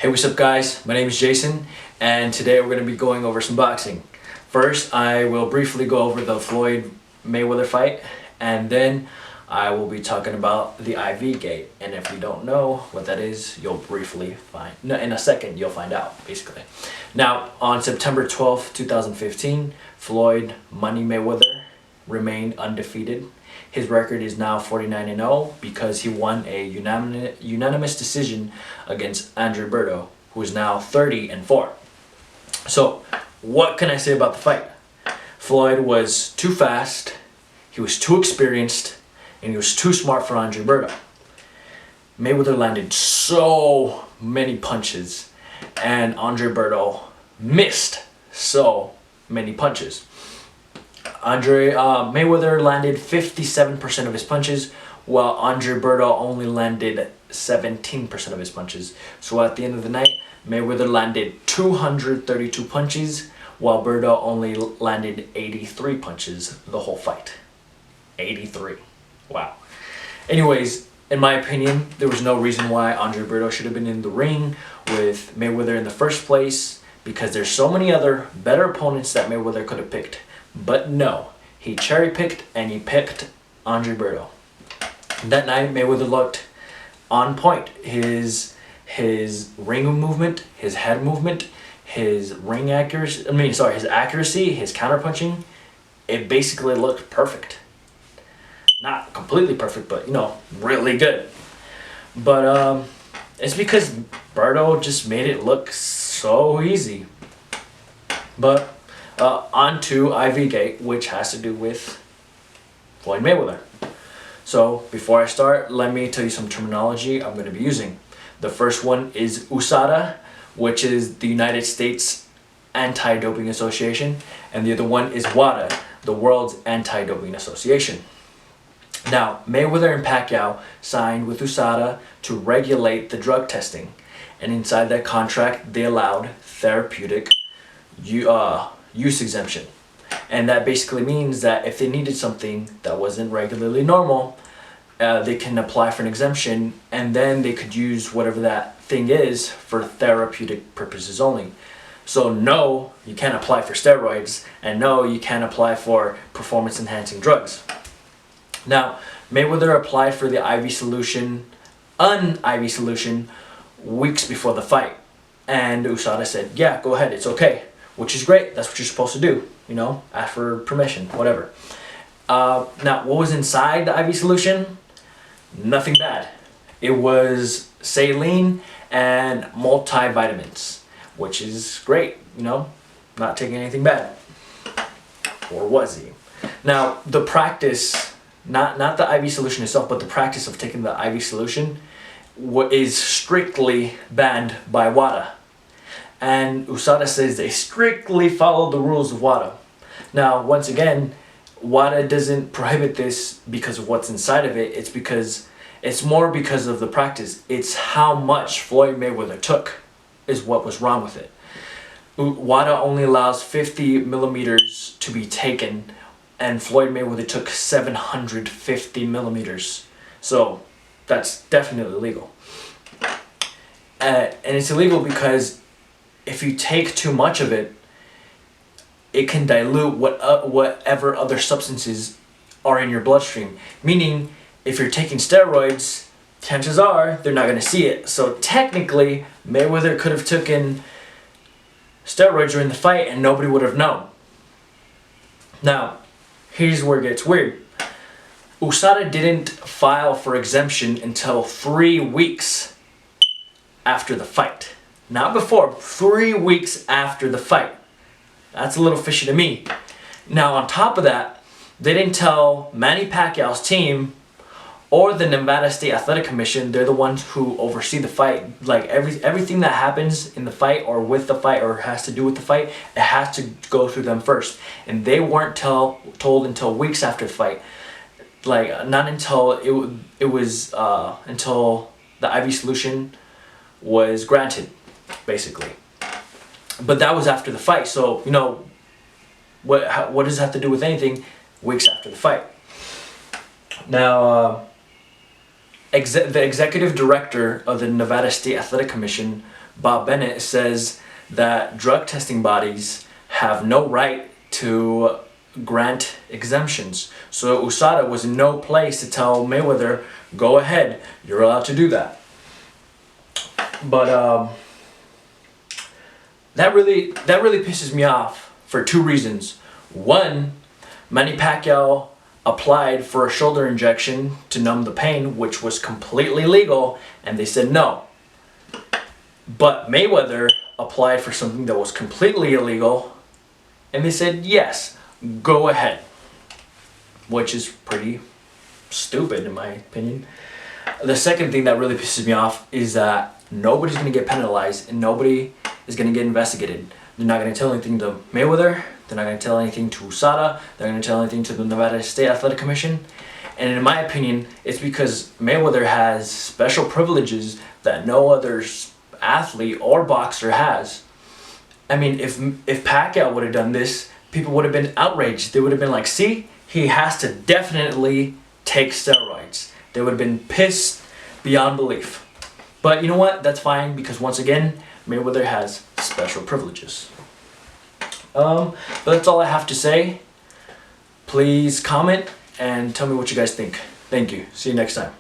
Hey, what's up guys? My name is Jason and today we're going to be going over some boxing. First, I will briefly go over the Floyd Mayweather fight, and then I will be talking about the IV gate. And if you don't know what that is, you'll briefly find, no, in a second you'll find out basically. Now, on September 12th, 2015, Floyd Money Mayweather remained undefeated. His record is now 49-0 because he won a unanimous decision against Andre Berto, who is now 30-4. So, what can I say about the fight? Floyd was too fast, he was too experienced, and he was too smart for Andre Berto. Mayweather landed so many punches, and Andre Berto missed so many punches. Mayweather landed 57% of his punches, while Andre Berto only landed 17% of his punches. So at the end of the night, Mayweather landed 232 punches, while Berto only landed 83 punches the whole fight. 83. Wow. Anyways, in my opinion, there was no reason why Andre Berto should have been in the ring with Mayweather in the first place, because there's so many other better opponents that Mayweather could have picked. But no, he cherry-picked and he picked Andre Berto. That night, Mayweather looked on point. His ring movement, his head movement, his accuracy, his counterpunching, it basically looked perfect. Not completely perfect, but really good. But it's because Berto just made it look so easy. But on to IV gate, which has to do with Floyd Mayweather. So before I start, let me tell you some terminology I'm going to be using. The first one is USADA, which is the United States Anti-Doping Association, and the other one is WADA, the World's Anti-Doping Association. Now, Mayweather and Pacquiao signed with USADA to regulate the drug testing, and inside that contract they allowed therapeutic use exemption. And that basically means that if they needed something that wasn't regularly normal, they can apply for an exemption, and then they could use whatever that thing is for therapeutic purposes only. So no, you can't apply for steroids, and no, you can't apply for performance enhancing drugs. Now, Mayweather applied for the IV solution, un-IV solution, weeks before the fight, and USADA said, yeah, go ahead, it's okay. Which is great, that's what you're supposed to do, ask for permission, whatever. Now, what was inside the IV solution? Nothing bad. It was saline and multivitamins, which is great, not taking anything bad. Or was he? Now, the practice, not the IV solution itself, but the practice of taking the IV solution is strictly banned by WADA. And USADA says they strictly follow the rules of WADA. Now, once again, WADA doesn't prohibit this because of what's inside of it. It's more because of the practice. It's how much Floyd Mayweather took is what was wrong with it. WADA only allows 50 millimeters to be taken, and Floyd Mayweather took 750 millimeters. So that's definitely illegal. And it's illegal because if you take too much of it, it can dilute whatever other substances are in your bloodstream. Meaning, if you're taking steroids, chances are they're not going to see it. So technically, Mayweather could have taken steroids during the fight and nobody would have known. Now, here's where it gets weird. USADA didn't file for exemption until 3 weeks after the fight. Not before, 3 weeks after the fight. That's a little fishy to me. Now, on top of that, they didn't tell Manny Pacquiao's team or the Nevada State Athletic Commission. They're the ones who oversee the fight. Like everything that happens in the fight or with the fight or has to do with the fight, it has to go through them first. And they weren't told until weeks after the fight. Like, not until it was until the IV solution was granted, basically. But that was after the fight, so what does it have to do with anything? Weeks after the fight. Now, the executive director of the Nevada State Athletic Commission, Bob Bennett says that drug testing bodies have no right to grant exemptions. So USADA was in no place to tell Mayweather, go ahead, you're allowed to do that. But that really pisses me off for two reasons. One, Manny Pacquiao applied for a shoulder injection to numb the pain, which was completely legal, and they said no. But Mayweather applied for something that was completely illegal, and they said yes, go ahead. Which is pretty stupid in my opinion. The second thing that really pisses me off is that nobody's going to get penalized and nobody is going to get investigated. They're not going to tell anything to Mayweather, they're not going to tell anything to USADA, they're going to tell anything to the Nevada State Athletic Commission. And in my opinion, it's because Mayweather has special privileges that no other athlete or boxer has. I mean, if Pacquiao would have done this, people would have been outraged. They would have been like, see, he has to definitely take steroids. They would have been pissed beyond belief. But you know what? That's fine, because once again, Mayweather has special privileges. But that's all I have to say. Please comment and tell me what you guys think. Thank you. See you next time.